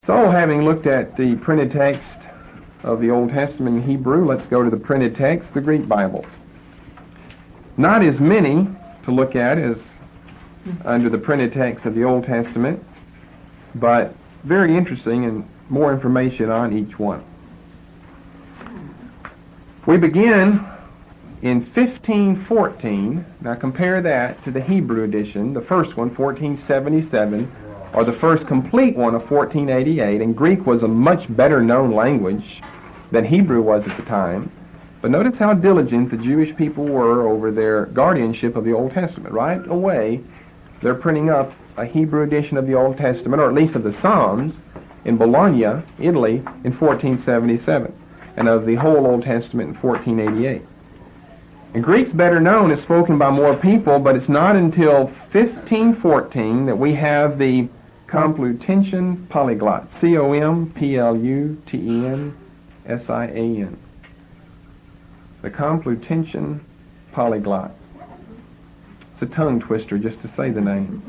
So, having looked at the printed text of the Old Testament in Hebrew, let's go to the printed text, the Greek Bibles. Not as many to look at as under the printed text of the Old Testament, but very interesting and more information on each one. We begin in 1514. Now compare that to the Hebrew edition, the first one, 1477, or the first complete one of 1488, and Greek was a much better known language than Hebrew was at the time. But notice how diligent the Jewish people were over their guardianship of the Old Testament. Right away, they're printing up a Hebrew edition of the Old Testament, or at least of the Psalms, in Bologna, Italy, in 1477, and of the whole Old Testament in 1488. And Greek's better known, is spoken by more people, but it's not until 1514 that we have the Complutensian polyglot, Complutensian, the Complutensian polyglot. It's a tongue twister just to say the name.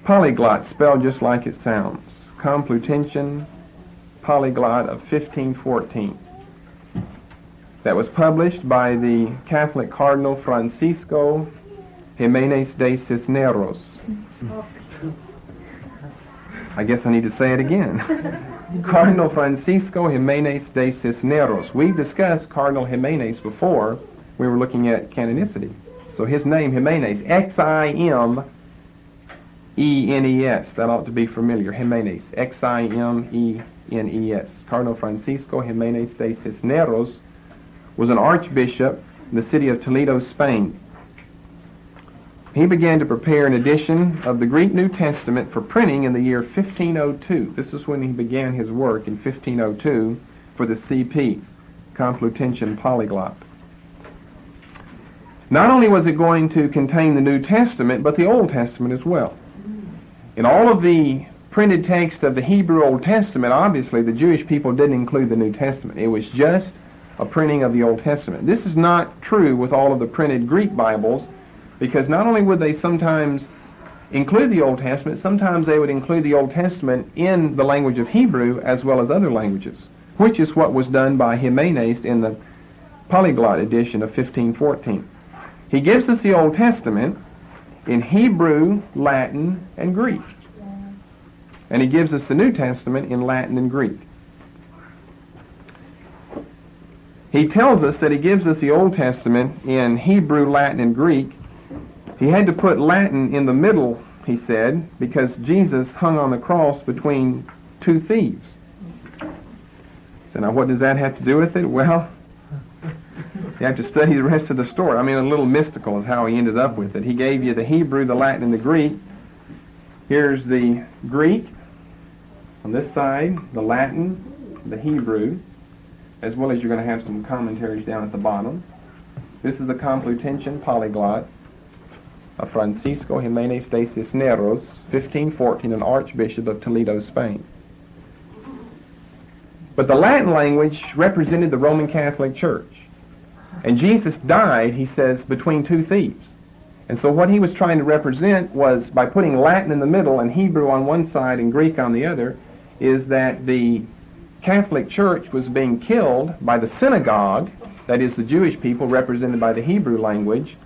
Polyglot, spelled just like it sounds. Complutensian polyglot of 1514. That was published by the Catholic Cardinal Francisco Jimenez de Cisneros. I guess I need to say it again. Cardinal Francisco Jimenez de Cisneros. We've discussed Cardinal Jimenez before. We were looking at canonicity. So his name, Jimenez, Ximenes. That ought to be familiar. Jimenez, Ximenes. Cardinal Francisco Jimenez de Cisneros was an archbishop in the city of Toledo, Spain. He began to prepare an edition of the Greek New Testament for printing in the year 1502. This is when he began his work in 1502 for the CP, Complutensian Polyglot. Not only was it going to contain the New Testament, but the Old Testament as well. In all of the printed text of the Hebrew Old Testament, obviously the Jewish people didn't include the New Testament. It was just a printing of the Old Testament. This is not true with all of the printed Greek Bibles, because not only would they sometimes include the Old Testament, sometimes they would include the Old Testament in the language of Hebrew as well as other languages, which is what was done by Jimenez in the Polyglot edition of 1514. He gives us the Old Testament in Hebrew, Latin, and Greek. And he gives us the New Testament in Latin and Greek. He tells us that he gives us the Old Testament in Hebrew, Latin, and Greek. He had to put Latin in the middle, he said, because Jesus hung on the cross between two thieves. So now what does that have to do with it? Well, you have to study the rest of the story. I mean, a little mystical is how he ended up with it. He gave you the Hebrew, the Latin, and the Greek. Here's the Greek on this side, the Latin, the Hebrew, as well as you're going to have some commentaries down at the bottom. This is the Complutensian Polyglot of Francisco Jimenez de Cisneros, 1514, an archbishop of Toledo, Spain. But the Latin language represented the Roman Catholic Church. And Jesus died, he says, between two thieves. And so what he was trying to represent was, by putting Latin in the middle and Hebrew on one side and Greek on the other, is that the Catholic Church was being killed by the synagogue, that is the Jewish people represented by the Hebrew language,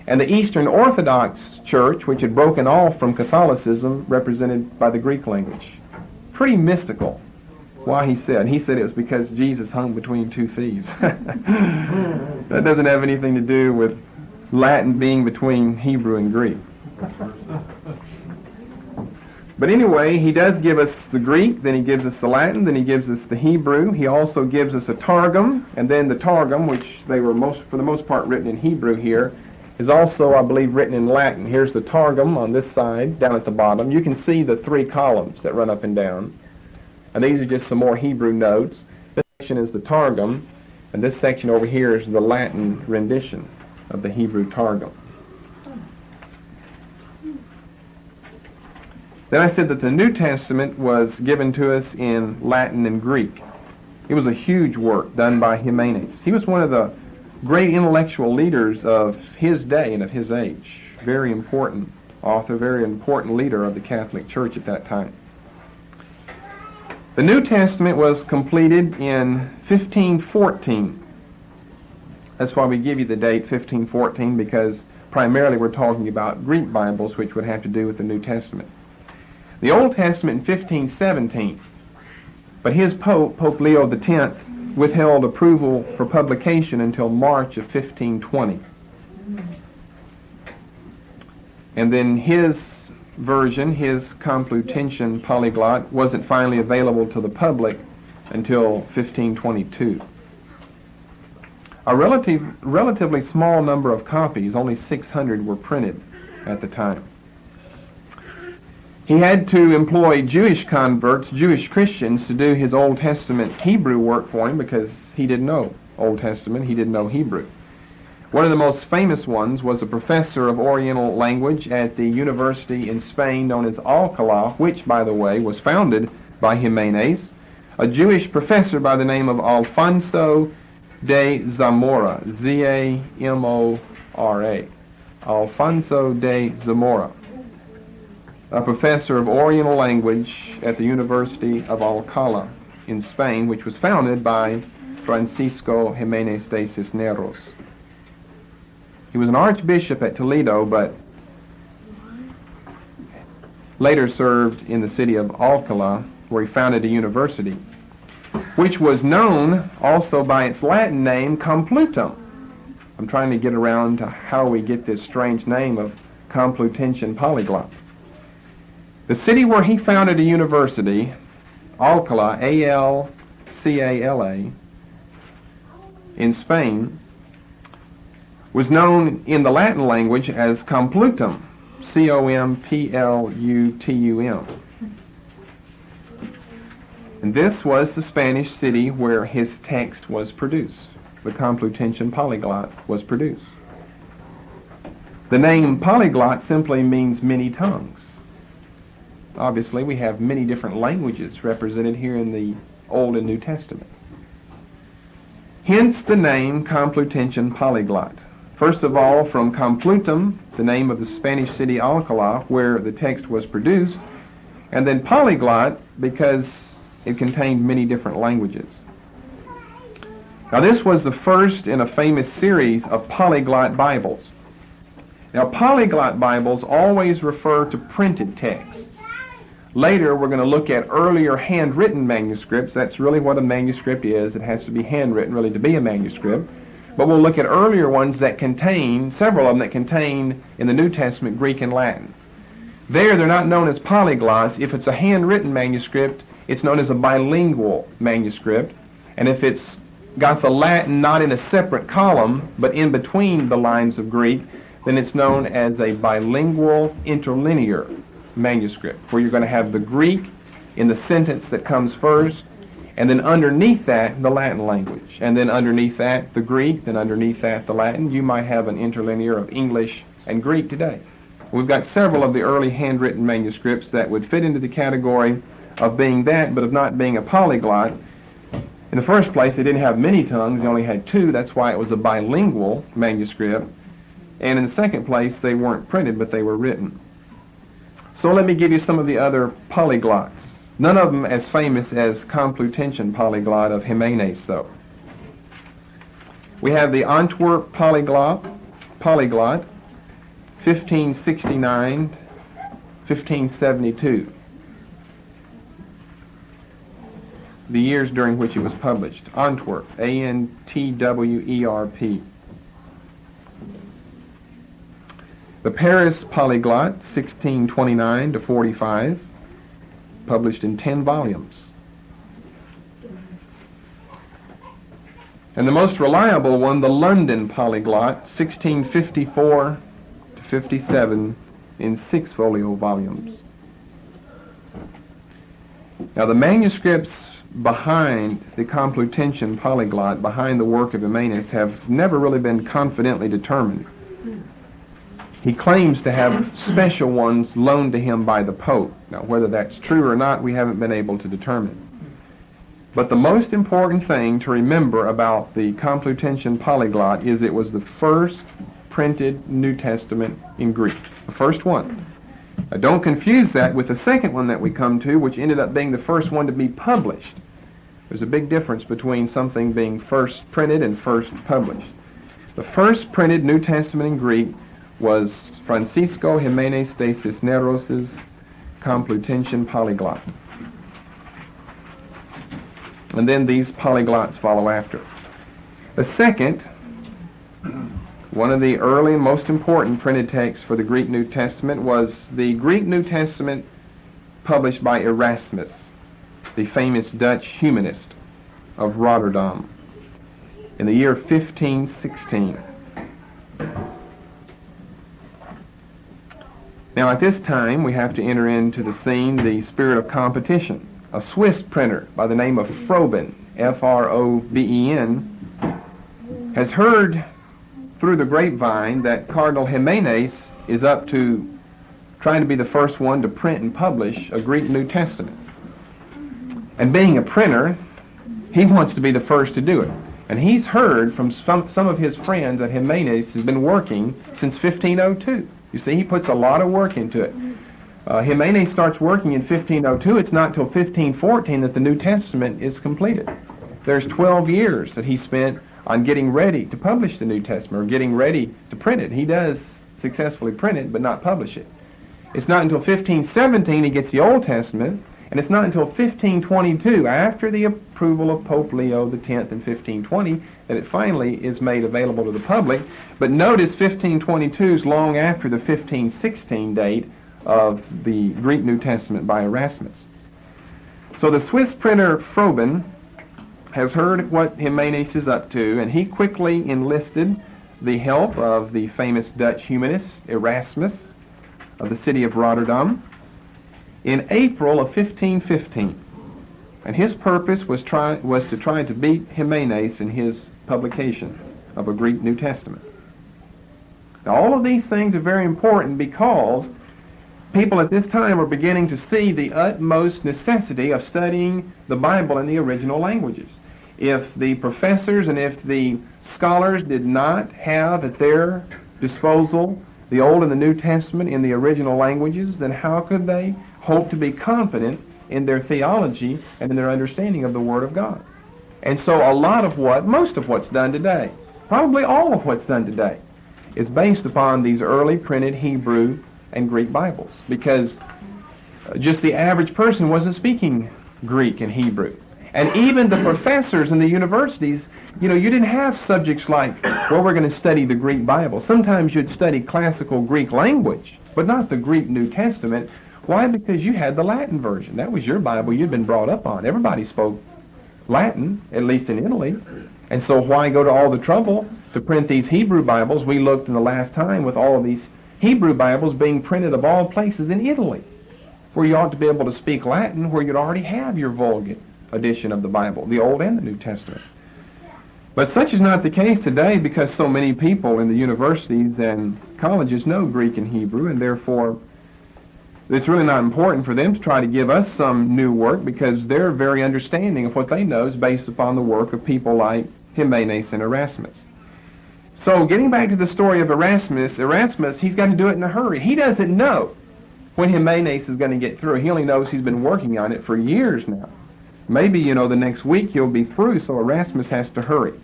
and the Eastern Orthodox Church, which had broken off from Catholicism, represented by the Greek language. Pretty mystical. Why he said it was because Jesus hung between two thieves. That doesn't have anything to do with Latin being between Hebrew and Greek. But anyway, he does give us the Greek, then he gives us the Latin, then he gives us the Hebrew. He also gives us a Targum, and then the Targum, which they were for the most part written in Hebrew here, is also, I believe, written in Latin. Here's the Targum on this side, down at the bottom. You can see the three columns that run up and down. And these are just some more Hebrew notes. This section is the Targum, and this section over here is the Latin rendition of the Hebrew Targum. Then I said that the New Testament was given to us in Latin and Greek. It was a huge work done by Jimenez. He was one of the great intellectual leaders of his day and of his age. Very important author, very important leader of the Catholic Church at that time. The New Testament was completed in 1514. That's why we give you the date 1514, because primarily we're talking about Greek Bibles, which would have to do with the New Testament. The Old Testament in 1517, but his Pope, Pope Leo X, withheld approval for publication until March of 1520. And then his version, his Complutensian polyglot, wasn't finally available to the public until 1522. A relatively small number of copies, only 600, were printed at the time. He had to employ Jewish converts, Jewish Christians, to do his Old Testament Hebrew work for him because he didn't know Old Testament, he didn't know Hebrew. One of the most famous ones was a professor of Oriental language at the university in Spain known as Alcala, which, by the way, was founded by Jimenez, a Jewish professor by the name of Alfonso de Zamora, Z-A-M-O-R-A, Alfonso de Zamora, a professor of Oriental language at the University of Alcala in Spain, which was founded by Francisco Jimenez de Cisneros. He was an archbishop at Toledo, but later served in the city of Alcala, where he founded a university, which was known also by its Latin name, Complutum. I'm trying to get around to how we get this strange name of Complutensian polyglot. The city where he founded a university, Alcala, A-L-C-A-L-A, in Spain, was known in the Latin language as Complutum, C-O-M-P-L-U-T-U-M. And this was the Spanish city where his text was produced. The Complutensian polyglot was produced. The name polyglot simply means many tongues. Obviously, we have many different languages represented here in the Old and New Testament. Hence the name Complutensian polyglot. First of all, from Complutum, the name of the Spanish city Alcala, where the text was produced, and then polyglot because it contained many different languages. Now, this was the first in a famous series of polyglot Bibles. Now, polyglot Bibles always refer to printed texts. Later, we're going to look at earlier handwritten manuscripts. That's really what a manuscript is. It has to be handwritten, really, to be a manuscript. But we'll look at earlier ones that contain, several of them that contain, in the New Testament, Greek and Latin. There, they're not known as polyglots. If it's a handwritten manuscript, it's known as a bilingual manuscript. And if it's got the Latin not in a separate column, but in between the lines of Greek, then it's known as a bilingual interlinear manuscript, where you're going to have the Greek in the sentence that comes first, and then underneath that, the Latin language. And then underneath that, the Greek, then underneath that, the Latin. You might have an interlinear of English and Greek today. We've got several of the early handwritten manuscripts that would fit into the category of being that, but of not being a polyglot. In the first place, they didn't have many tongues. They only had two. That's why it was a bilingual manuscript. And in the second place, they weren't printed, but they were written. So let me give you some of the other polyglots. None of them as famous as Complutensian polyglot of Jimenez, though. We have the Antwerp polyglot, 1569, 1572. The years during which it was published. Antwerp, A-N-T-W-E-R-P. The Paris polyglot, 1629 to 45, published in 10 volumes. And the most reliable one, the London polyglot, 1654 to 57, in 6 folio volumes. Now, the manuscripts behind the Complutensian polyglot, behind the work of Jimenez, have never really been confidently determined. He claims to have special ones loaned to him by the Pope. Now, whether that's true or not, we haven't been able to determine. But the most important thing to remember about the Complutensian polyglot is it was the first printed New Testament in Greek. The first one. Don't confuse that with the second one that we come to, which ended up being the first one to be published. There's a big difference between something being first printed and first published. The first printed New Testament in Greek was Francisco Jimenez de Cisneros' Complutensian Polyglot. And then these polyglots follow after. The second, one of the early and most important printed texts for the Greek New Testament, was the Greek New Testament published by Erasmus, the famous Dutch humanist of Rotterdam, in the year 1516. Now at this time we have to enter into the scene the spirit of competition. A Swiss printer by the name of Froben, F-R-O-B-E-N, has heard through the grapevine that Cardinal Jimenez is up to trying to be the first one to print and publish a Greek New Testament. And being a printer, he wants to be the first to do it. And he's heard from some of his friends that Jimenez has been working since 1502. You see, he puts a lot of work into it. Jimenez starts working in 1502. It's not till 1514 that the New Testament is completed. There's 12 years that he spent on getting ready to publish the New Testament, or getting ready to print it. He does successfully print it, but not publish it. It's not until 1517 he gets the Old Testament, and it's not until 1522, after the approval of Pope Leo X in 1520, that it finally is made available to the public. But notice 1522 is long after the 1516 date of the Greek New Testament by Erasmus. So the Swiss printer Froben has heard what Jimenez is up to, and he quickly enlisted the help of the famous Dutch humanist Erasmus of the city of Rotterdam in April of 1515. And his purpose was to try to beat Jimenez in his publication of a Greek New Testament. Now all of these things are very important because people at this time are beginning to see the utmost necessity of studying the Bible in the original languages. If the professors and if the scholars did not have at their disposal the Old and the New Testament in the original languages, then how could they hope to be confident in their theology and in their understanding of the Word of God? And so most of what's done today, probably all of what's done today, is based upon these early printed Hebrew and Greek Bibles, because just the average person wasn't speaking Greek and Hebrew. And even the professors in the universities, you didn't have subjects like, well, we're going to study the Greek Bible. Sometimes you'd study classical Greek language, but not the Greek New Testament. Why? Because you had the Latin version. That was your Bible you'd been brought up on. Everybody spoke Latin, at least in Italy. And so why go to all the trouble to print these Hebrew Bibles? We looked in the last time with all of these Hebrew Bibles being printed of all places in Italy, where you ought to be able to speak Latin, where you'd already have your Vulgate edition of the Bible, the Old and the New Testament. But such is not the case today, because so many people in the universities and colleges know Greek and Hebrew, and therefore it's really not important for them to try to give us some new work, because their very understanding of what they know is based upon the work of people like Jimenez and Erasmus. So getting back to the story of Erasmus, he's got to do it in a hurry. He doesn't know when Jimenez is going to get through. He only knows he's been working on it for years now. Maybe, the next week he'll be through, so Erasmus has to hurry,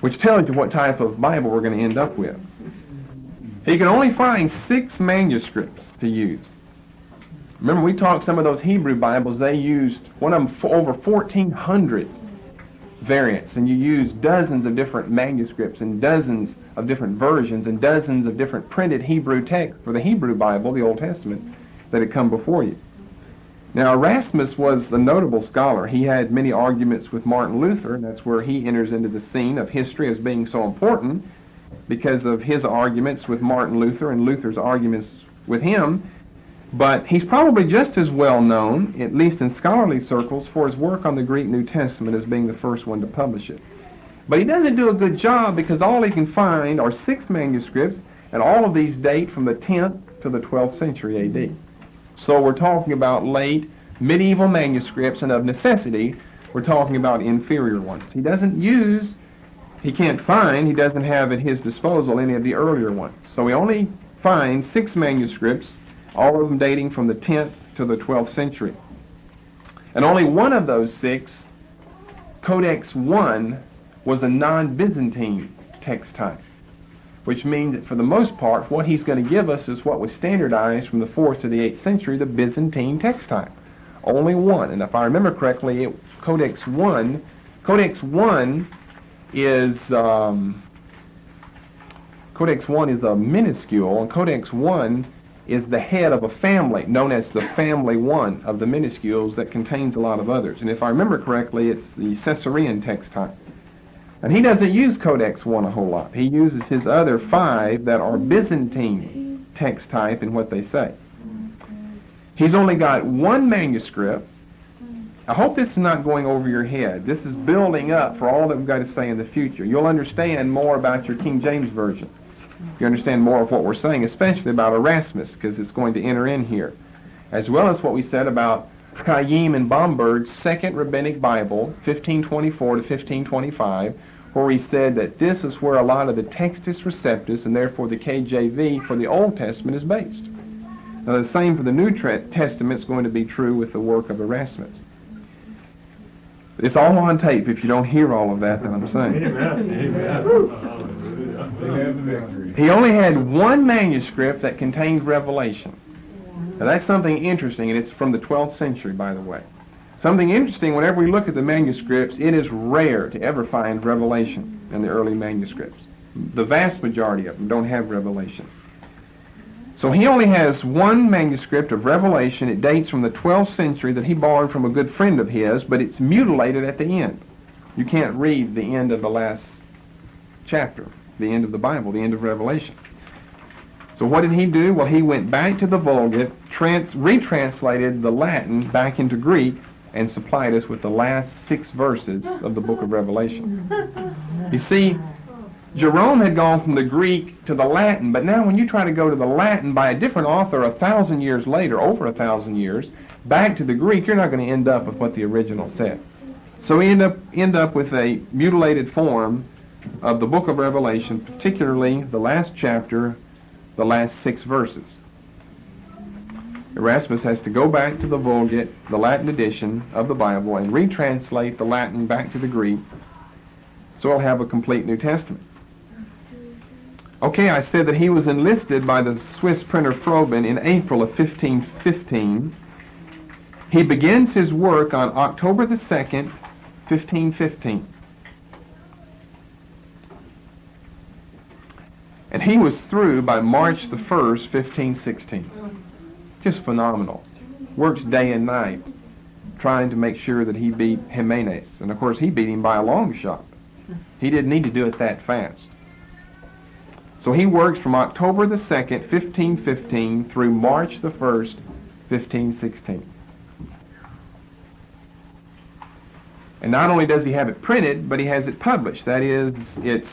which tells you what type of Bible we're going to end up with. He can only find 6 manuscripts to use. Remember, we talked some of those Hebrew Bibles, they used, one of them, over 1,400 variants, and you use dozens of different manuscripts and dozens of different versions and dozens of different printed Hebrew texts for the Hebrew Bible, the Old Testament, that had come before you. Now, Erasmus was a notable scholar. He had many arguments with Martin Luther, and that's where he enters into the scene of history as being so important, because of his arguments with Martin Luther and Luther's arguments with him. But he's probably just as well known, at least in scholarly circles, for his work on the Greek New Testament as being the first one to publish it. But he doesn't do a good job, because all he can find are 6 manuscripts, and all of these date from the 10th to the 12th century A.D. So we're talking about late medieval manuscripts, and of necessity, we're talking about inferior ones. He doesn't have at his disposal any of the earlier ones. So we only find 6 manuscripts all of them dating from the 10th to the 12th century. And only one of those 6, Codex 1, was a non-Byzantine text type, which means that for the most part, what he's going to give us is what was standardized from the 4th to the 8th century, the Byzantine text type. Only one. And if I remember correctly, Codex 1 is a minuscule, and Codex 1 is the head of a family known as the Family 1 of the minuscules that contains a lot of others. And if I remember correctly, it's the Caesarean text type. And he doesn't use Codex 1 a whole lot. He uses his other 5 that are Byzantine text type in what they say. He's only got one manuscript. I hope this is not going over your head. This is building up for all that we've got to say in the future. You'll understand more about your King James Version. You understand more of what we're saying, especially about Erasmus, because it's going to enter in here, as well as what we said about Chaim and Bomberg's Second Rabbinic Bible, 1524 to 1525, where he said that this is where a lot of the Textus Receptus, and therefore the KJV for the Old Testament, is based. Now the same for the New Testament is going to be true with the work of Erasmus. It's all on tape if you don't hear all of that I'm saying. Amen. He only had one manuscript that contained Revelation. Now that's something interesting, and it's from the 12th century, by the way. Something interesting, whenever we look at the manuscripts, it is rare to ever find Revelation in the early manuscripts. The vast majority of them don't have Revelation. So he only has one manuscript of Revelation. It dates from the 12th century that he borrowed from a good friend of his, but it's mutilated at the end. You can't read the end of the last chapter, the end of the Bible, the end of Revelation. So what did he do? Well, he went back to the Vulgate, retranslated the Latin back into Greek, and supplied us with the last 6 verses of the book of Revelation. You see, Jerome had gone from the Greek to the Latin, but now when you try to go to the Latin by a different author 1,000 years later, over 1,000 years, back to the Greek, you're not going to end up with what the original said. So we end up with a mutilated form of the book of Revelation, particularly the last chapter, the last 6 verses. Erasmus has to go back to the Vulgate, the Latin edition of the Bible, and retranslate the Latin back to the Greek, so we'll have a complete New Testament. Okay, I said that he was enlisted by the Swiss printer Froben in April of 1515. He begins his work on October the 2nd, 1515. And he was through by March the 1st, 1516. Just phenomenal. Works day and night trying to make sure that he beat Jimenez. And of course he beat him by a long shot. He didn't need to do it that fast. So he works from October the 2nd, 1515 through March the 1st, 1516. And not only does he have it printed, but he has it published. That is, it's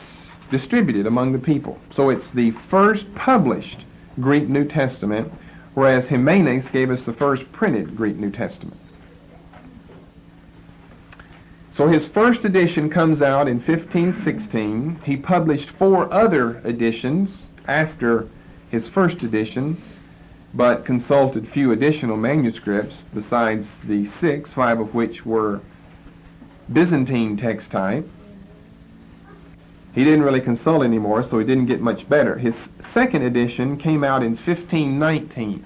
distributed among the people. So it's the first published Greek New Testament, whereas Jimenez gave us the first printed Greek New Testament. So his first edition comes out in 1516. He published 4 other editions after his first edition, but consulted few additional manuscripts besides the 6, 5 of which were Byzantine text type. He didn't really consult anymore, so he didn't get much better. His second edition came out in 1519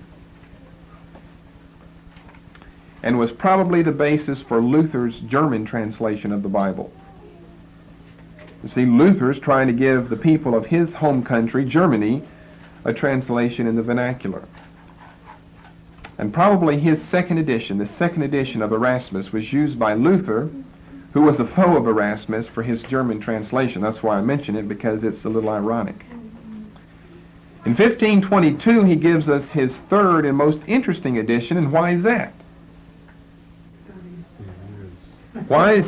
and was probably the basis for Luther's German translation of the Bible. You see, Luther's trying to give the people of his home country, Germany, a translation in the vernacular. And probably his second edition, the second edition of Erasmus, was used by Luther, who was a foe of Erasmus, for his German translation. That's why I mention it, because it's a little ironic. In 1522, he gives us his third and most interesting edition, and why is that? Why is...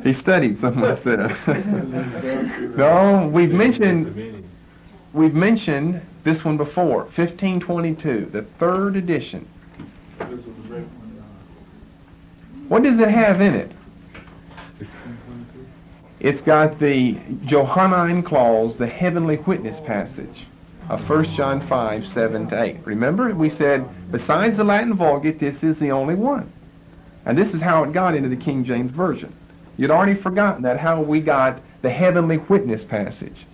He studied, someone said. No, we've mentioned this one before, 1522, the third edition. What does it have in it? It's got the Johannine clause, the heavenly witness passage. of 1 John 5, 7 to 8. Remember, we said, besides the Latin Vulgate, this is the only one. And this is how it got into the King James Version. You'd already forgotten that, how we got the heavenly witness passage.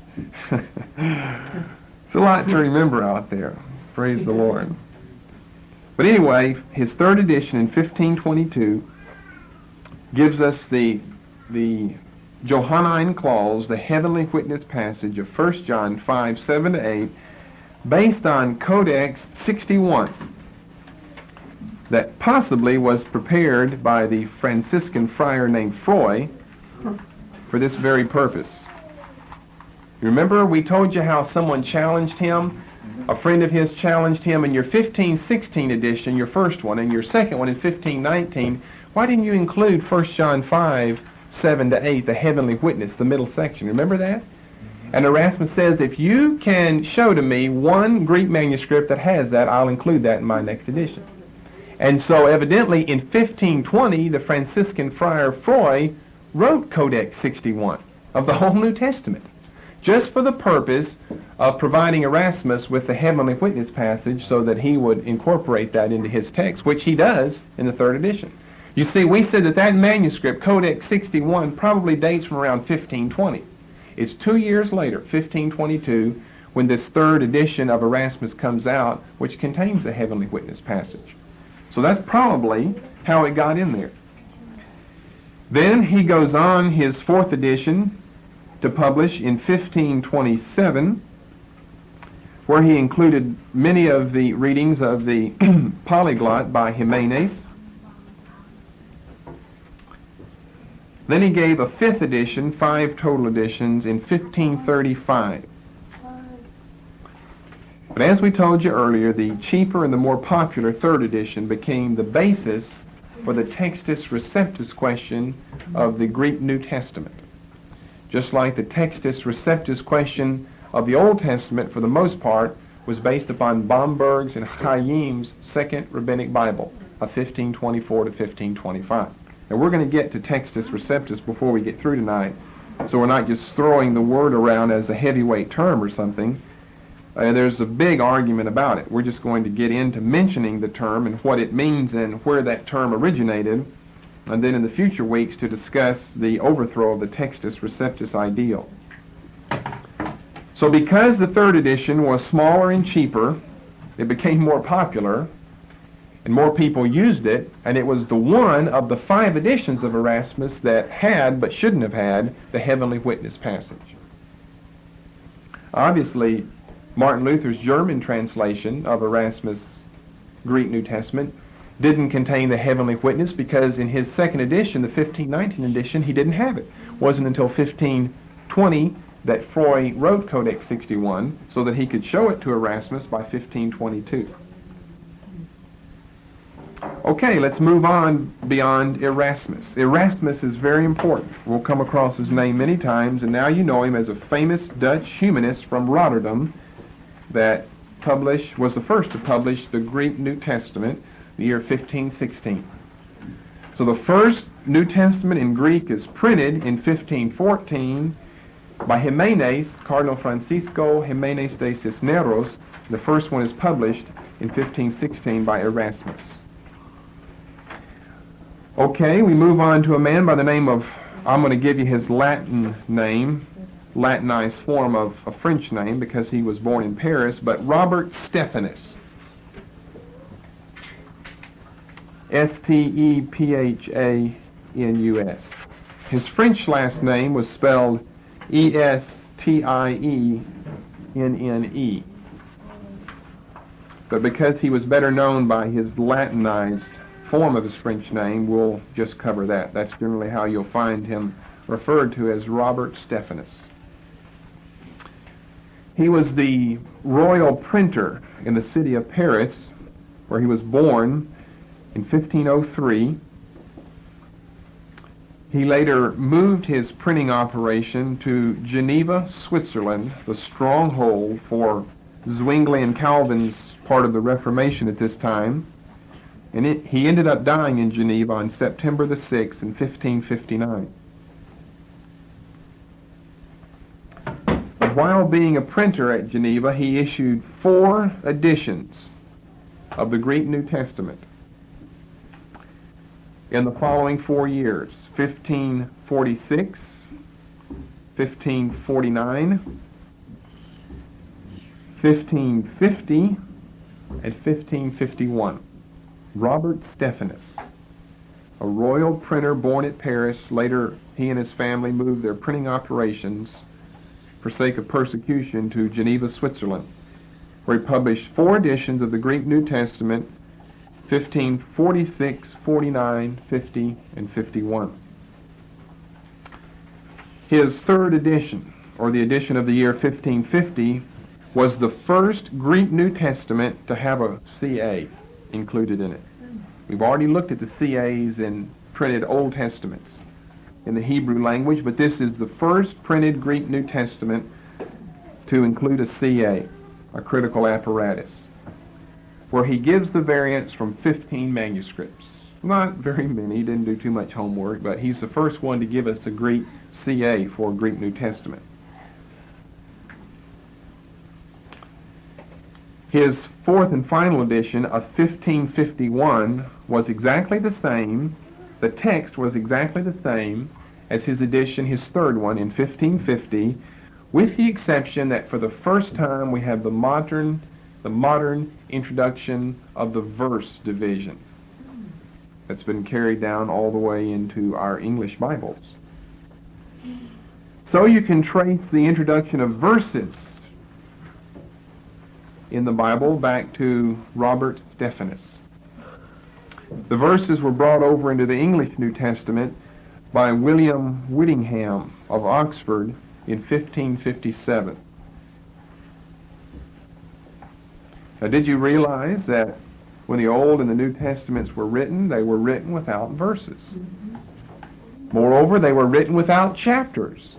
It's a lot to remember out there. Praise the Lord. But anyway, his third edition in 1522 gives us the Johannine clause, the heavenly witness passage of 1 John 5, 7 to 8, based on Codex 61, that possibly was prepared by the Franciscan friar named Froy for this very purpose. Remember, we told you how someone challenged him? A friend of his challenged him in your 1516 edition, your first one, and your second one in 1519. Why didn't you include 1 John 5, 7 to 8, the heavenly witness, the middle section? Remember that? And Erasmus says, if you can show to me one Greek manuscript that has that, I'll include that in my next edition. And so evidently in 1520, the Franciscan friar Froy wrote Codex 61 of the whole New Testament, just for the purpose of providing Erasmus with the heavenly witness passage so that he would incorporate that into his text, which he does in the third edition. You see, we said that that manuscript, Codex 61, probably dates from around 1520. It's 2 years later, 1522, when this third edition of Erasmus comes out, which contains the heavenly witness passage. So that's probably how it got in there. Then he goes on his fourth edition to publish in 1527, where he included many of the readings of the Polyglot by Jimenez. Then he gave a fifth edition, 5 total editions, in 1535. But as we told you earlier, the cheaper and the more popular third edition became the basis for the Textus Receptus question of the Greek New Testament. Just like the Textus Receptus question of the Old Testament, for the most part, was based upon Bomberg's and Chaim's Second Rabbinic Bible of 1524 to 1525. And we're going to get to Textus Receptus before we get through tonight, so we're not just throwing the word around as a heavyweight term or something. There's a big argument about it. We're just going to get into mentioning the term and what it means and where that term originated, and then in the future weeks to discuss the overthrow of the Textus Receptus ideal. So because the third edition was smaller and cheaper, it became more popular, and more people used it, and it was the one of the 5 editions of Erasmus that had, but shouldn't have had, the heavenly witness passage. Obviously, Martin Luther's German translation of Erasmus' Greek New Testament didn't contain the heavenly witness, because in his second edition, the 1519 edition, he didn't have it. It wasn't until 1520 that Froy wrote Codex 61 so that he could show it to Erasmus by 1522. Okay, let's move on beyond Erasmus. Erasmus is very important. We'll come across his name many times, and now you know him as a famous Dutch humanist from Rotterdam that was the first to publish the Greek New Testament, the year 1516. So the first New Testament in Greek is printed in 1514 by Jimenez, Cardinal Francisco Jimenez de Cisneros. The first one is published in 1516 by Erasmus. Okay, we move on to a man by the name of, I'm going to give you his Latin name, Latinized form of a French name because he was born in Paris, but Robert Stephanus. S-T-E-P-H-A-N-U-S. His French last name was spelled E-S-T-I-E-N-N-E. But because he was better known by his Latinized form of his French name, we'll just cover that. That's generally how you'll find him referred to, as Robert Stephanus. He was the royal printer in the city of Paris, where he was born in 1503. He later moved his printing operation to Geneva, Switzerland, the stronghold for Zwingli and Calvin's part of the Reformation at this time. And he ended up dying in Geneva on September the 6th in 1559. A while being a printer at Geneva, he issued 4 editions of the Greek New Testament in the following 4 years: 1546, 1549, 1550, and 1551. Robert Stephanus, a royal printer born at Paris. Later, he and his family moved their printing operations for sake of persecution to Geneva, Switzerland, where he published 4 editions of the Greek New Testament, 1546, 49, 50, and 51. His 3rd edition, or the edition of the year 1550, was the first Greek New Testament to have a CA included in it. We've already looked at the CAs in printed Old Testaments in the Hebrew language, but this is the first printed Greek New Testament to include a CA, a critical apparatus, where he gives the variants from 15 manuscripts. Not very many, didn't do too much homework, but he's the first one to give us a Greek CA for Greek New Testament. His 4th and final edition of 1551 was exactly the same. The text was exactly the same as his edition, his 3rd one, in 1550, with the exception that for the first time we have the modern introduction of the verse division that's been carried down all the way into our English Bibles. So you can trace the introduction of verses in the Bible back to Robert Stephanus. The verses were brought over into the English New Testament by William Whittingham of Oxford in 1557. Now, did you realize that when the Old and the New Testaments were written, they were written without verses? Moreover, they were written without chapters.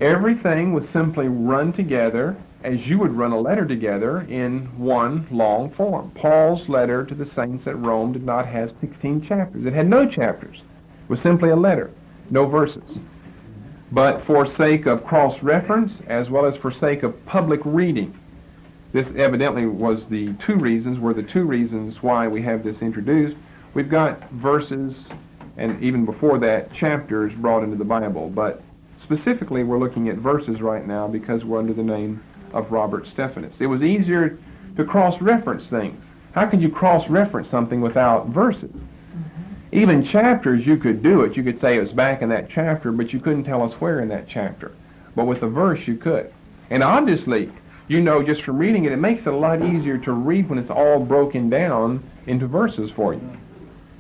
Everything was simply run together as you would run a letter together in one long form. Paul's letter to the saints at Rome did not have 16 chapters. It had no chapters. It was simply a letter, no verses. But for sake of cross-reference, as well as for sake of public reading, this evidently was the two reasons why we have this introduced. We've got verses, and even before that, chapters brought into the Bible. But specifically, we're looking at verses right now because we're under the name of Robert Stephanus. It was easier to cross-reference things. How could you cross-reference something without verses? Even chapters, you could do it. You could say it was back in that chapter, but you couldn't tell us where in that chapter. But with a verse, you could. And obviously, you know, just from reading it, it makes it a lot easier to read when it's all broken down into verses for you.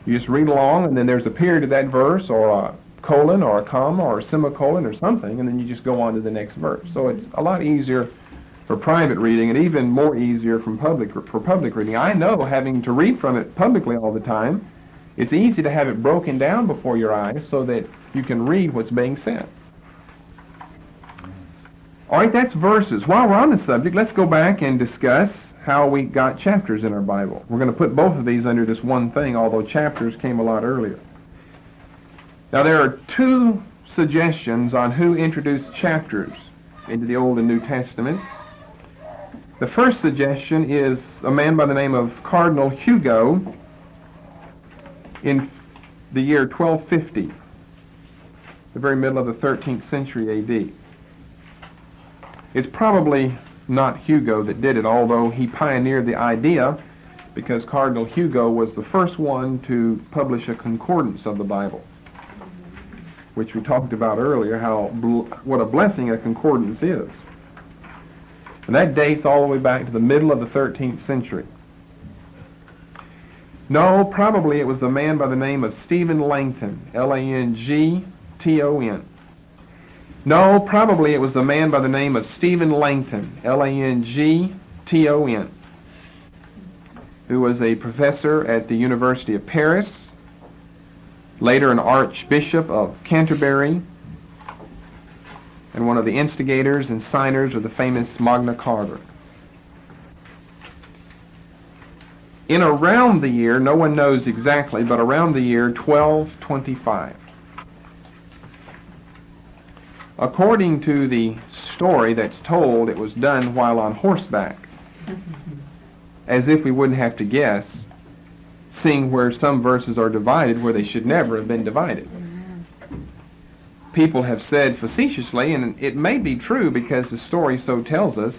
You just read along, and then there's a period of that verse, or a colon, or a comma, or a semicolon, or something, and then you just go on to the next verse. So it's a lot easier for private reading, and even more easier for public reading. I know, having to read from it publicly all the time, it's easy to have it broken down before your eyes so that you can read what's being said. All right, that's verses. While we're on the subject, let's go back and discuss how we got chapters in our Bible. We're going to put both of these under this one thing, although chapters came a lot earlier. Now, there are 2 suggestions on who introduced chapters into the Old and New Testaments. The first suggestion is a man by the name of Cardinal Hugo in the year 1250, the very middle of the 13th century A.D. It's probably not Hugo that did it, although he pioneered the idea, because Cardinal Hugo was the first one to publish a concordance of the Bible, which we talked about earlier, what a blessing a concordance is. And that dates all the way back to the middle of the 13th century. No, probably it was a man by the name of Stephen Langton, Langton. No, probably it was a man by the name of Stephen Langton, Langton, who was a professor at the University of Paris, later an Archbishop of Canterbury, and one of the instigators and signers of the famous Magna Carta. In around the year, no one knows exactly, but around the year 1225, According to the story that's told, it was done while on horseback. As if we wouldn't have to guess, seeing where some verses are divided where they should never have been divided. People have said facetiously, and it may be true because the story so tells us,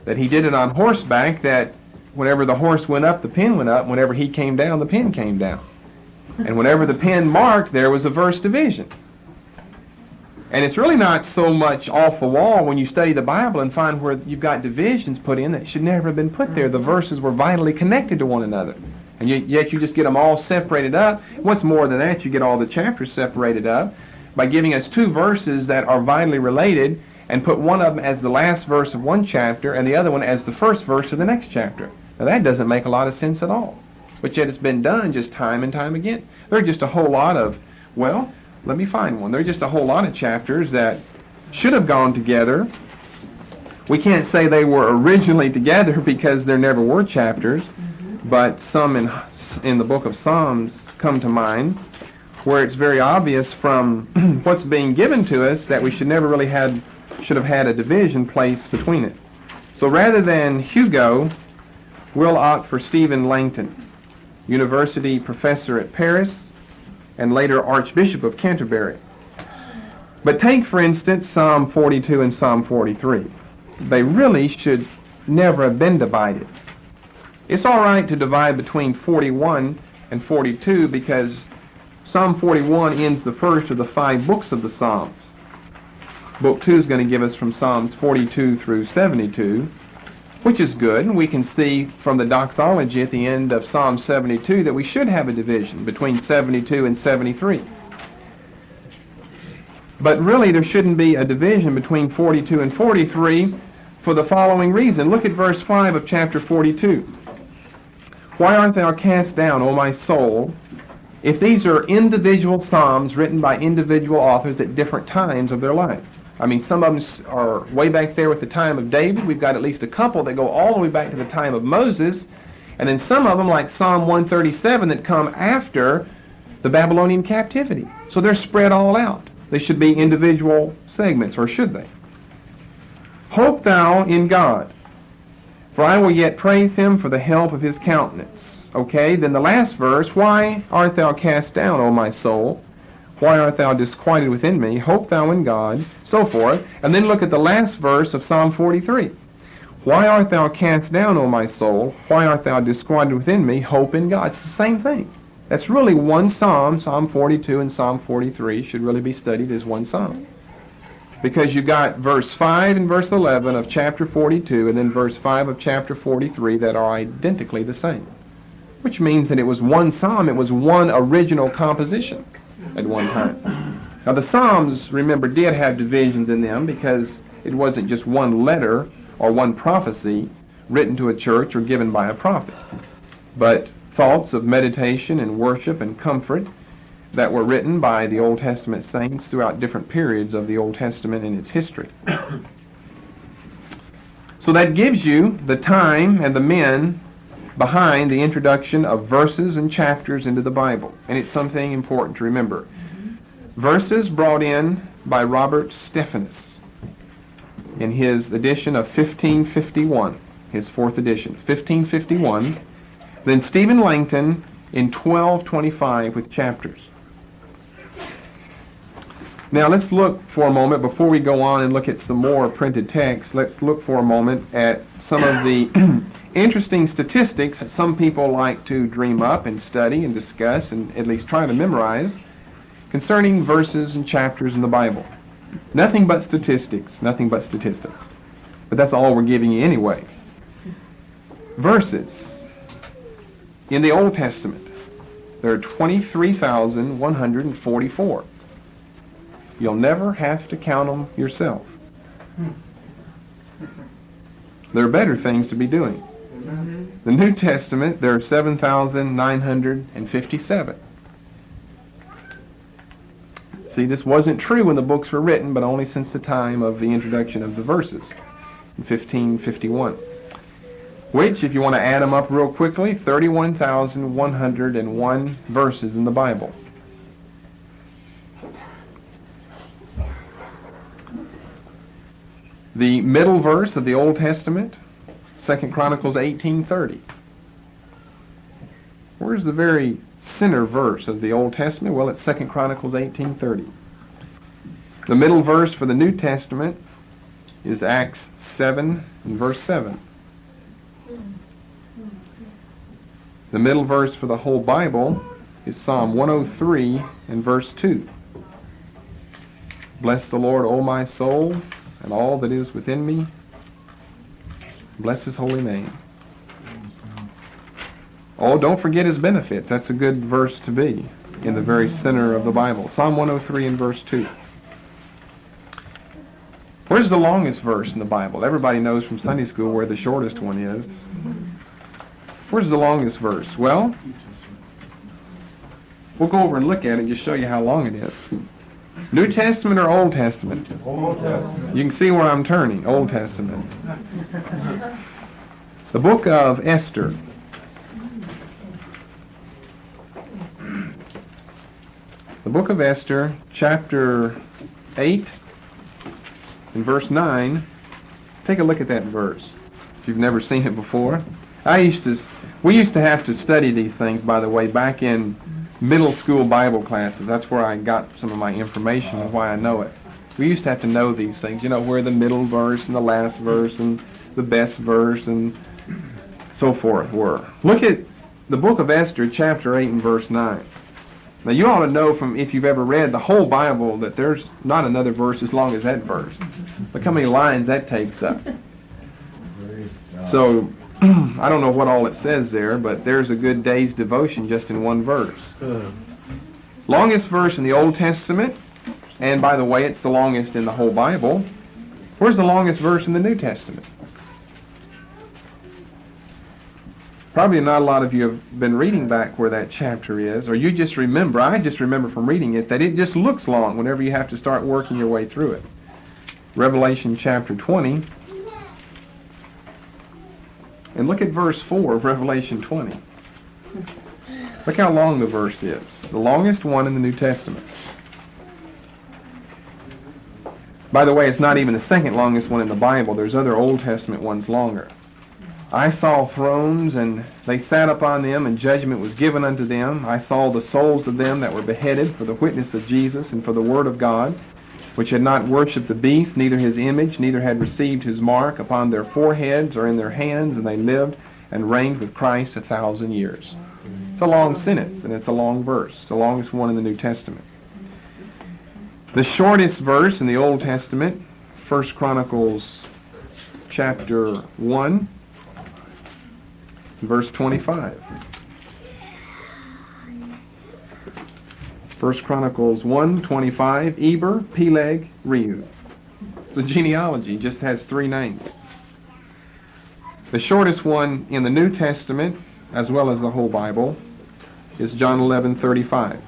that he did it on horseback, that whenever the horse went up, the pen went up. Whenever he came down, the pen came down. And whenever the pen marked, there was a verse division. And it's really not so much off the wall when you study the Bible and find where you've got divisions put in that should never have been put there. The verses were vitally connected to one another. And yet you just get them all separated up. What's more than that, you get all the chapters separated up by giving us two verses that are vitally related and put one of them as the last verse of one chapter and the other one as the first verse of the next chapter. Now that doesn't make a lot of sense at all. But yet it's been done just time and time again. There are just a whole lot of, well, let me find one. There are just a whole lot of chapters that should have gone together. We can't say they were originally together because there never were chapters, but some in the book of Psalms come to mind where it's very obvious from what's being given to us that we should have had a division placed between it. So rather than Hugo, we'll opt for Stephen Langton, university professor at Paris and later Archbishop of Canterbury. But take, for instance, Psalm 42 and Psalm 43. They really should never have been divided. It's all right to divide between 41 and 42 because Psalm 41 ends the first of the 5 books of the Psalms. Book 2 is going to give us from Psalms 42 through 72, which is good, and we can see from the doxology at the end of Psalm 72 that we should have a division between 72 and 73. But really there shouldn't be a division between 42 and 43 for the following reason. Look at verse 5 of chapter 42. Why art thou cast down, O my soul? If these are individual psalms written by individual authors at different times of their life. I mean, some of them are way back there at the time of David. We've got at least a couple that go all the way back to the time of Moses. And then some of them, like Psalm 137, that come after the Babylonian captivity. So they're spread all out. They should be individual segments, or should they? Hope thou in God, for I will yet praise him for the help of his countenance. Okay, then the last verse, why art thou cast down, O my soul? Why art thou disquieted within me? Hope thou in God, so forth. And then look at the last verse of Psalm 43. Why art thou cast down, O my soul? Why art thou disquieted within me? Hope in God. It's the same thing. That's really one psalm. Psalm 42 and Psalm 43 should really be studied as one psalm. Because you got verse 5 and verse 11 of chapter 42 and then verse 5 of chapter 43 that are identically the same. Which means that it was one psalm. It was one original composition at one time. Now the Psalms, remember, did have divisions in them because it wasn't just one letter or one prophecy written to a church or given by a prophet, but thoughts of meditation and worship and comfort that were written by the Old Testament saints throughout different periods of the Old Testament and its history. So that gives you the time and the men behind the introduction of verses and chapters into the Bible. And it's something important to remember. Verses brought in by Robert Stephanus in his edition of 1551, his 4th edition, 1551. Then Stephen Langton in 1225 with chapters. Now let's look for a moment, before we go on and look at some more printed text, let's look for a moment at some of the interesting statistics that some people like to dream up and study and discuss and at least try to memorize concerning verses and chapters in the Bible. Nothing but statistics, nothing but statistics. But that's all we're giving you anyway. Verses. In the Old Testament, there are 23,144. You'll never have to count them yourself. There are better things to be doing. The New Testament, there are 7,957. See, this wasn't true when the books were written, but only since the time of the introduction of the verses in 1551. Which, if you want to add them up real quickly, 31,101 verses in the Bible. The middle verse of the Old Testament, 2 Chronicles 18:30. Where's the very center verse of the Old Testament? Well, it's 2 Chronicles 18:30. The middle verse for the New Testament is Acts 7 and verse 7. The middle verse for the whole Bible is Psalm 103 and verse 2. Bless the Lord, O my soul, and all that is within me. Bless his holy name. Oh, don't forget his benefits. That's a good verse to be in the very center of the Bible. Psalm 103 and verse 2. Where's the longest verse in the Bible? Everybody knows from Sunday school where the shortest one is. Where's the longest verse? Well, we'll go over and look at it and just show you how long it is. New Testament or Old Testament? Old Testament. You can see where I'm turning. Old Testament. The book of Esther. The book of Esther, chapter 8 and verse 9. Take a look at that verse if you've never seen it before. We used to have to study these things, by the way, back in middle school Bible classes. That's where I got some of my information and why I know it. We used to have to know these things, where the middle verse and the last verse and the best verse and so forth were. Look at the book of Esther, chapter 8 and verse 9. Now you ought to know from, if you've ever read the whole Bible, that there's not another verse as long as that verse. Look how many lines that takes up. So, I don't know what all it says there, but there's a good day's devotion just in one verse. Longest verse in the Old Testament, and by the way, it's the longest in the whole Bible. Where's the longest verse in the New Testament? Probably not a lot of you have been reading back where that chapter is, or you just remember, I just remember from reading it, that it just looks long whenever you have to start working your way through it. Revelation chapter 20. And look at verse 4 of Revelation 20. Look how long the verse is. The longest one in the New Testament. By the way, it's not even the second longest one in the Bible. There's other Old Testament ones longer. I saw thrones, and they sat upon them, and judgment was given unto them. I saw the souls of them that were beheaded for the witness of Jesus and for the word of God, which had not worshipped the beast, neither his image, neither had received his mark upon their foreheads or in their hands, and they lived and reigned with Christ 1,000 years. It's a long sentence, and it's a long verse. It's the longest one in the New Testament. The shortest verse in the Old Testament, 1 Chronicles chapter 1, verse 25. 1 Chronicles 1:25, Eber, Peleg, Reu. The genealogy just has 3 names. The shortest one in the New Testament, as well as the whole Bible, is John 11:35.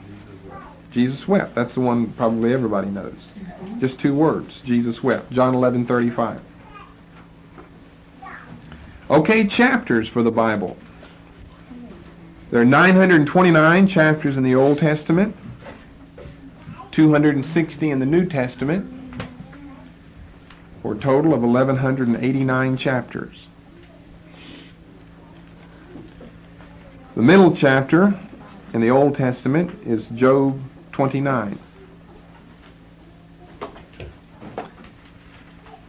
Jesus wept. That's the one probably everybody knows. Just 2 words. Jesus wept. John 11:35. Okay, chapters for the Bible. There are 929 chapters in the Old Testament, 260 in the New Testament, for a total of 1,189 chapters. The middle chapter in the Old Testament is Job 29.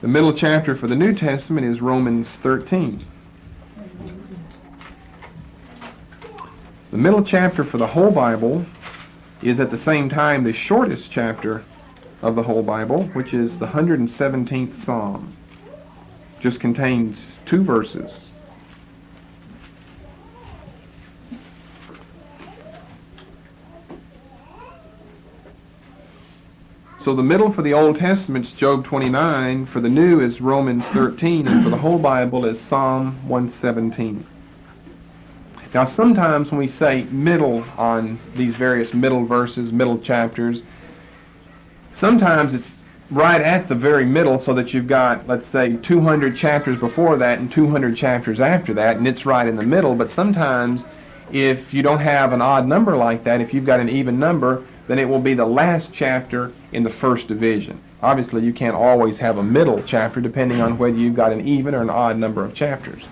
The middle chapter for the New Testament is Romans 13. The middle chapter for the whole Bible is at the same time the shortest chapter of the whole Bible, which is the 117th Psalm. Just contains 2 verses. So the middle for the Old Testament is Job 29, for the New is Romans 13, and for the whole Bible is Psalm 117. Now sometimes when we say middle on these various middle verses, middle chapters, sometimes it's right at the very middle so that you've got, let's say, 200 chapters before that and 200 chapters after that, and it's right in the middle. But sometimes if you don't have an odd number like that, if you've got an even number, then it will be the last chapter in the first division. Obviously, you can't always have a middle chapter depending on whether you've got an even or an odd number of chapters.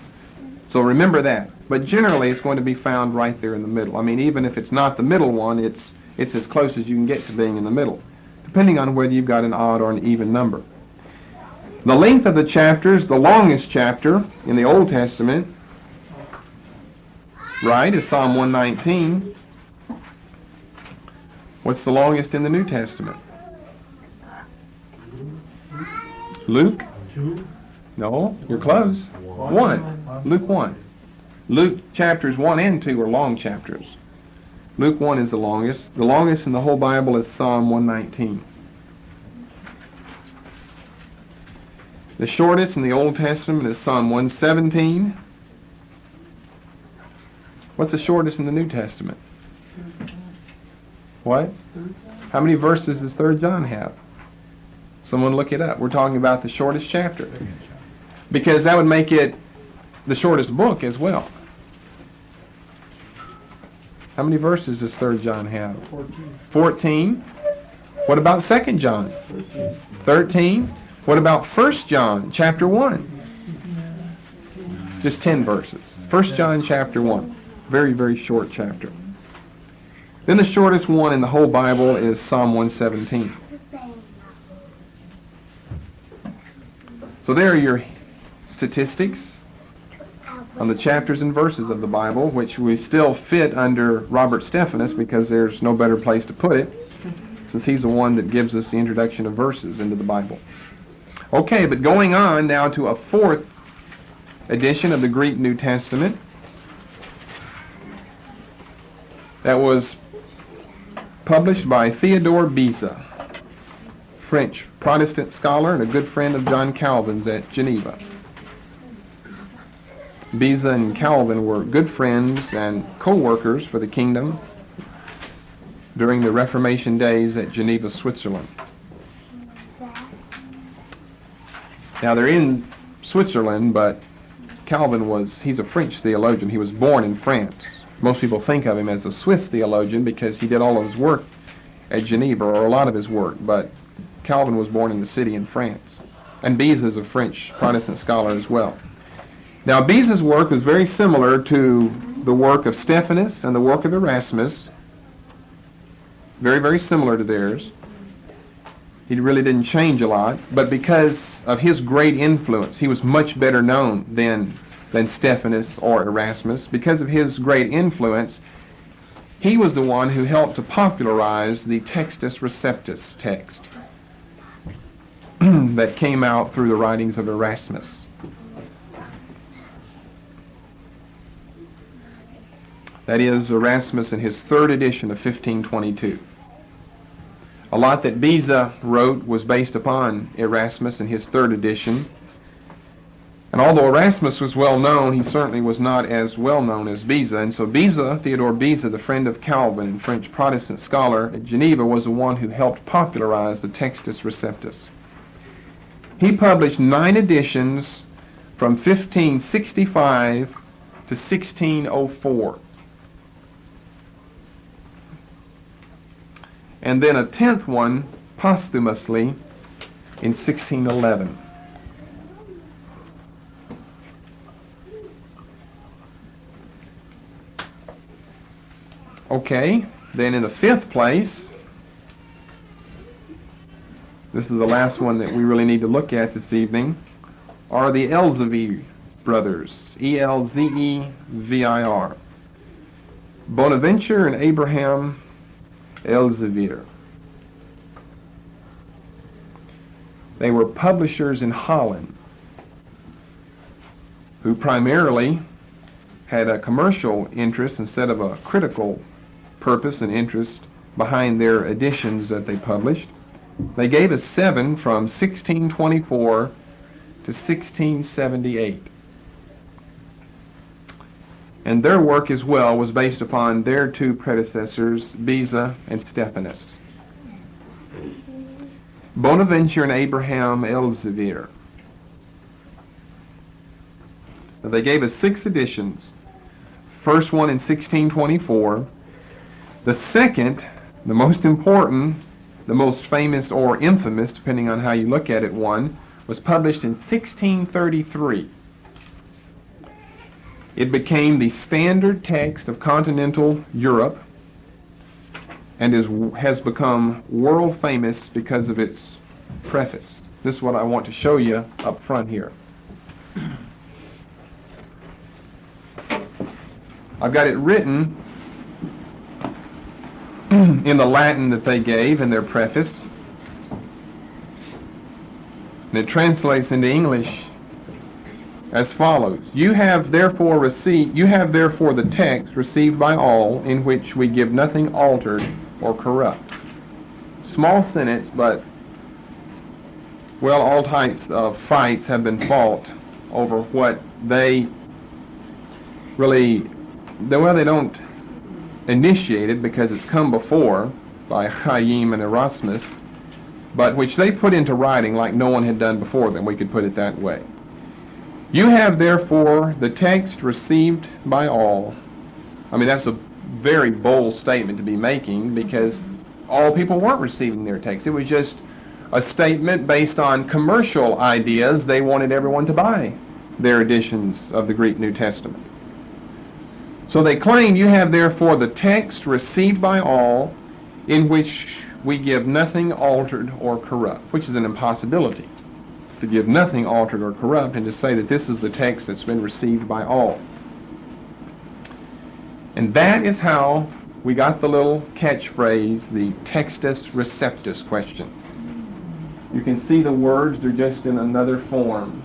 So remember that. But generally, it's going to be found right there in the middle. I mean, even if it's not the middle one, it's as close as you can get to being in the middle, depending on whether you've got an odd or an even number. The length of the chapters, the longest chapter in the Old Testament, right, is Psalm 119. What's the longest in the New Testament? Luke? No, you're close. 1. Luke 1. Luke chapters 1 and 2 are long chapters. Luke 1 is the longest. The longest in the whole Bible is Psalm 119. The shortest in the Old Testament is Psalm 117. What's the shortest in the New Testament? What? How many verses does 3 John have? Someone look it up. We're talking about the shortest chapter. Because that would make it the shortest book as well. How many verses does 3 John have? 14. What about 2 John? 13. What about 1 John chapter 1? Just 10 verses. 1 John chapter 1. Very, very short chapter. Then the shortest one in the whole Bible is Psalm 117. So there are your statistics on the chapters and verses of the Bible, which we still fit under Robert Stephanus because there's no better place to put it, since he's the one that gives us the introduction of verses into the Bible. Okay, but going on now to a 4th edition of the Greek New Testament that was published by Theodore Beza, French Protestant scholar and a good friend of John Calvin's at Geneva. Beza and Calvin were good friends and co-workers for the kingdom during the Reformation days at Geneva, Switzerland. Now they're in Switzerland, but Calvin he's a French theologian. He was born in France. Most people think of him as a Swiss theologian because he did all of his work at Geneva, or a lot of his work, but Calvin was born in the city in France. And Beza is a French Protestant scholar as well. Now Beza's work is very similar to the work of Stephanus and the work of Erasmus. Very, very similar to theirs. He really didn't change a lot, but because of his great influence, he was much better known than Stephanus or Erasmus. Because of his great influence, he was the one who helped to popularize the Textus Receptus text that came out through the writings of Erasmus. That is, Erasmus in his 3rd edition of 1522. A lot that Beza wrote was based upon Erasmus in his 3rd edition. And although Erasmus was well known, he certainly was not as well known as Beza. And so Beza, Theodore Beza, the friend of Calvin and French Protestant scholar at Geneva, was the one who helped popularize the Textus Receptus. He published 9 editions from 1565 to 1604. And then a 10th one posthumously in 1611. Okay, then in the 5th place, this is the last one that we really need to look at this evening, are the Elzevir brothers, Elzevir. Bonaventure and Abraham Elzevir. They were publishers in Holland who primarily had a commercial interest instead of a critical purpose and interest behind their editions that they published. They gave us 7 from 1624 to 1678. And their work as well was based upon their 2 predecessors, Beza and Stephanus. Bonaventure and Abraham Elzevir. They gave us 6 editions. First one in 1624. The second, the most important, the most famous or infamous, depending on how you look at it, one, was published in 1633. It became the standard text of continental Europe and has become world famous because of its preface. This is what I want to show you up front here. I've got it written in the Latin that they gave in their preface. And it translates into English as follows. You have therefore the text received by all, in which we give nothing altered or corrupt. Small sentence, but well, all types of fights have been fought over what they really, well, they don't initiate it because it's come before by Chaim and Erasmus, but which they put into writing like no one had done before them. We could put it that way. You have therefore the text received by all. I mean, that's a very bold statement to be making, because all people weren't receiving their text. It was just a statement based on commercial ideas. They wanted everyone to buy their editions of the Greek New Testament. So they claim, you have therefore the text received by all, in which we give nothing altered or corrupt, which is an impossibility, to give nothing altered or corrupt and to say that this is the text that's been received by all. And that is how we got the little catchphrase, the textus receptus question. You can see the words, they're just in another form.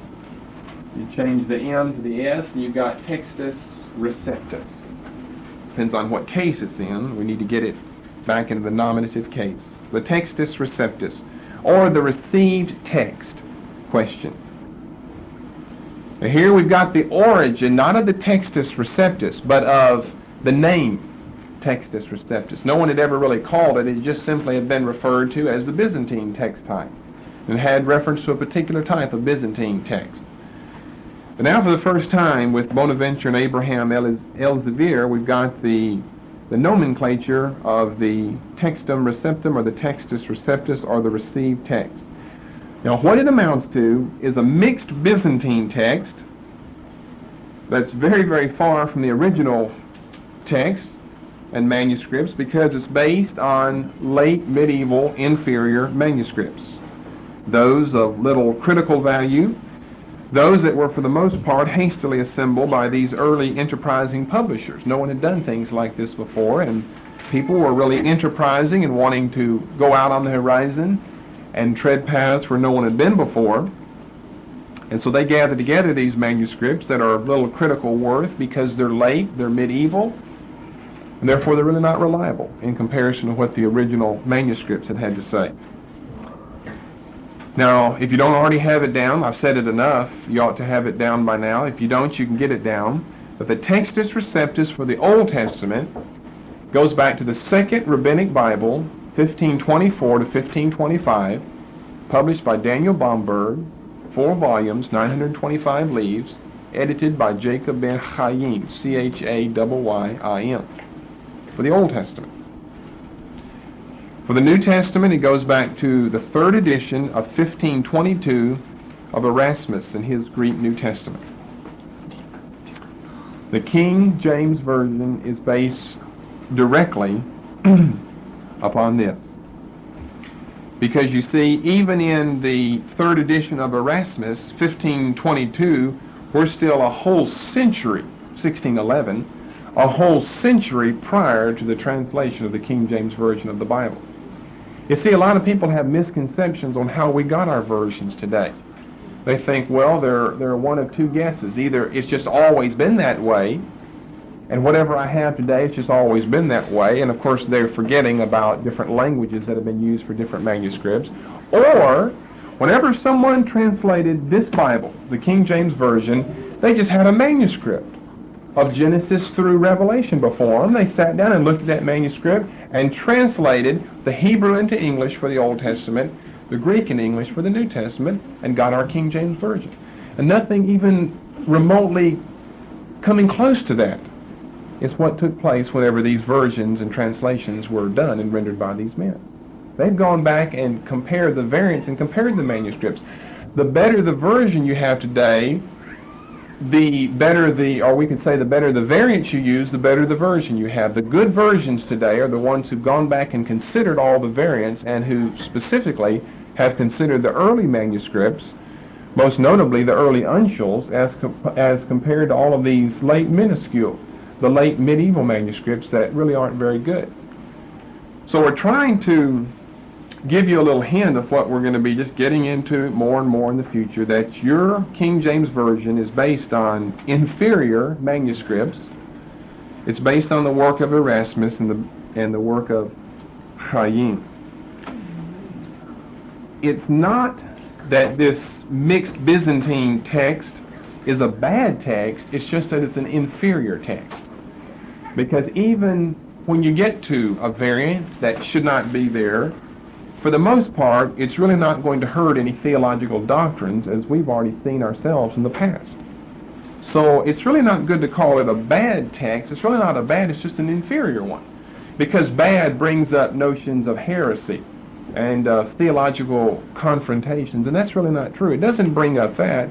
You change the M to the S, and you've got textus receptus. Depends on what case it's in. We need to get it back into the nominative case. The textus receptus, or the received text question. Now here we've got the origin, not of the textus receptus, but of the name textus receptus. No one had ever really called it. It just simply had been referred to as the Byzantine text type, and had reference to a particular type of Byzantine text. But now for the first time, with Bonaventure and Abraham Elzevir, we've got the nomenclature of the textum receptum, or the textus receptus, or the received text. Now what it amounts to is a mixed Byzantine text that's very, very far from the original text and manuscripts, because it's based on late medieval inferior manuscripts. Those of little critical value, those that were for the most part hastily assembled by these early enterprising publishers. No one had done things like this before, and people were really enterprising and wanting to go out on the horizon and tread paths where no one had been before. And so they gathered together these manuscripts that are of little critical worth because they're late, they're medieval, and therefore they're really not reliable in comparison to what the original manuscripts had to say. Now, if you don't already have it down, I've said it enough, you ought to have it down by now. If you don't, you can get it down. But the textus receptus for the Old Testament goes back to the Second Rabbinic Bible, 1524 to 1525, published by Daniel Bomberg, 4 volumes, 925 leaves, edited by Jacob ben Chaim, Chayyim, for the Old Testament. For the New Testament, it goes back to the 3rd edition of 1522 of Erasmus in his Greek New Testament. The King James Version is based directly upon this. Because you see, even in the 3rd edition of Erasmus, 1522, we're still a whole century, 1611, a whole century prior to the translation of the King James Version of the Bible. You see, a lot of people have misconceptions on how we got our versions today. They think, well, there are one of two guesses. Either it's just always been that way, and whatever I have today, it's just always been that way, and of course they're forgetting about different languages that have been used for different manuscripts. Or, whenever someone translated this Bible, the King James Version, they just had a manuscript of Genesis through Revelation before them. They sat down and looked at that manuscript and translated the Hebrew into English for the Old Testament, the Greek in English for the New Testament, and got our King James Version. And nothing even remotely coming close to that is what took place whenever these versions and translations were done and rendered by these men. They've gone back and compared the variants and compared the manuscripts. The better the version you have today, the better or we could say the better the variants you use, the better the version you have. The good versions today are the ones who've gone back and considered all the variants and who specifically have considered the early manuscripts, most notably the early uncials, as compared to all of these late minuscule, the late medieval manuscripts that really aren't very good. So we're trying to give you a little hint of what we're going to be just getting into more and more in the future, that your King James Version is based on inferior manuscripts. It's based on the work of Erasmus and the work of Hayim. It's not that this mixed Byzantine text is a bad text, it's just that it's an inferior text. Because even when you get to a variant that should not be there, for the most part, it's really not going to hurt any theological doctrines, as we've already seen ourselves in the past. So it's really not good to call it a bad text. It's really not a bad, it's just an inferior one. Because bad brings up notions of heresy and theological confrontations, and that's really not true. It doesn't bring up that,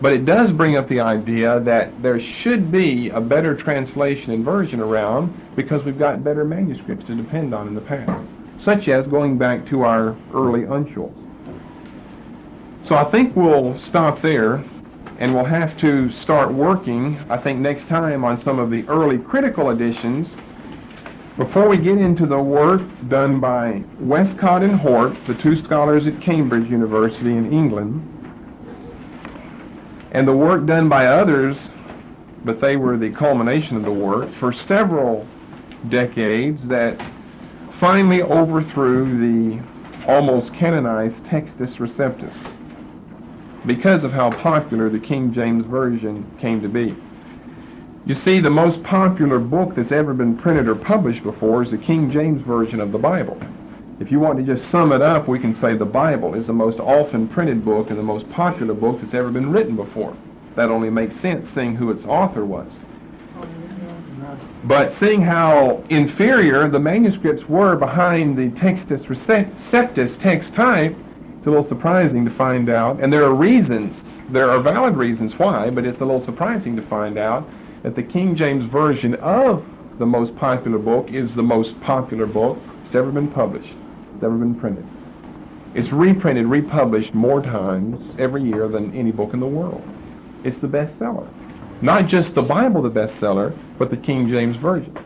but it does bring up the idea that there should be a better translation and version around because we've got better manuscripts to depend on in the past, such as going back to our early uncials. So I think we'll stop there, and we'll have to start working, I think, next time on some of the early critical editions. Before we get into the work done by Westcott and Hort, the two scholars at Cambridge University in England, and the work done by others, but they were the culmination of the work for several decades that finally overthrew the almost canonized Textus Receptus because of how popular the King James Version came to be. You see, the most popular book that's ever been printed or published before is the King James Version of the Bible. If you want to just sum it up, we can say the Bible is the most often printed book and the most popular book that's ever been written before. That only makes sense, seeing who its author was. But seeing how inferior the manuscripts were behind the Textus Receptus text type, it's a little surprising to find out, and there are valid reasons why, but it's a little surprising to find out that the King James Version of the most popular book is the most popular book that's ever been published, it's ever been printed. It's reprinted, republished more times every year than any book in the world. It's the bestseller. Not just the Bible the bestseller, but the King James Version.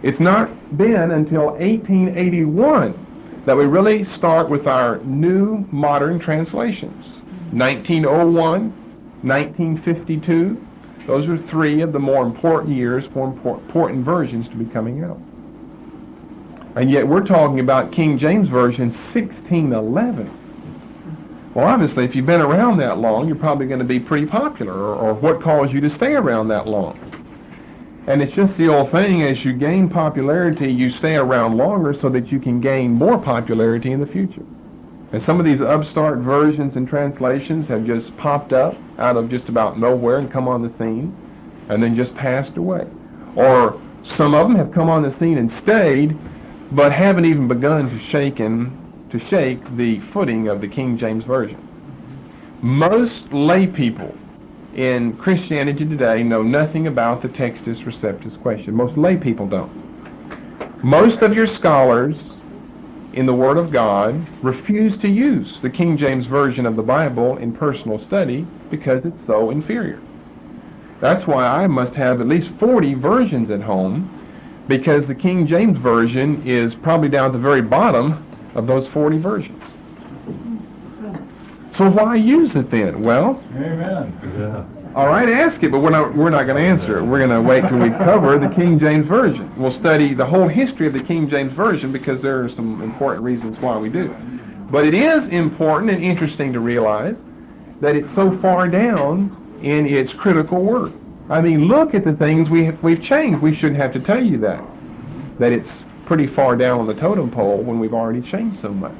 It's not been until 1881 that we really start with our new modern translations. 1901, 1952, those are three of the more important years, more important versions to be coming out. And yet we're talking about King James Version 1611. Well, obviously, if you've been around that long, you're probably going to be pretty popular, or what caused you to stay around that long? And it's just the old thing, as you gain popularity, you stay around longer so that you can gain more popularity in the future. And some of these upstart versions and translations have just popped up out of just about nowhere and come on the scene, and then just passed away. Or some of them have come on the scene and stayed, but haven't even begun to shake the footing of the King James Version. Most lay people in Christianity today know nothing about the Textus Receptus question. Most lay people don't. Most of your scholars in the Word of God refuse to use the King James Version of the Bible in personal study because it's so inferior. That's why I must have at least 40 versions at home, because the King James Version is probably down at the very bottom of those 40 versions. So why use it then? Well, amen. Yeah. All right, ask it, but we're not going to answer it. We're going to wait till we cover the King James Version. We'll study the whole history of the King James Version because there are some important reasons why we do. But it is important and interesting to realize that it's so far down in its critical work. I mean, look at the things we've changed. We shouldn't have to tell you that it's pretty far down on the totem pole when we've already changed so much.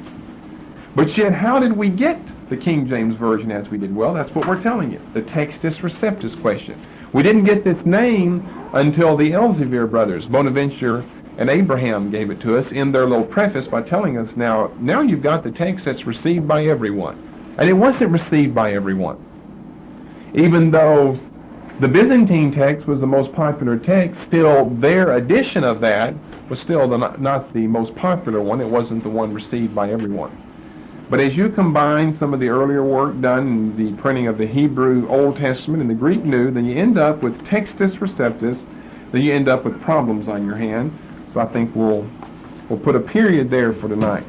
But yet, how did we get the King James Version as we did? Well, that's what we're telling you, the Textus Receptus question. We didn't get this name until the Elzevir brothers, Bonaventure and Abraham gave it to us in their little preface by telling us, now you've got the text that's received by everyone. And it wasn't received by everyone. Even though the Byzantine text was the most popular text, still their edition of that was still not the most popular one. It wasn't the one received by everyone. But as you combine some of the earlier work done in the printing of the Hebrew Old Testament and the Greek New, then you end up with textus receptus, then you end up with problems on your hand. So I think we'll put a period there for tonight.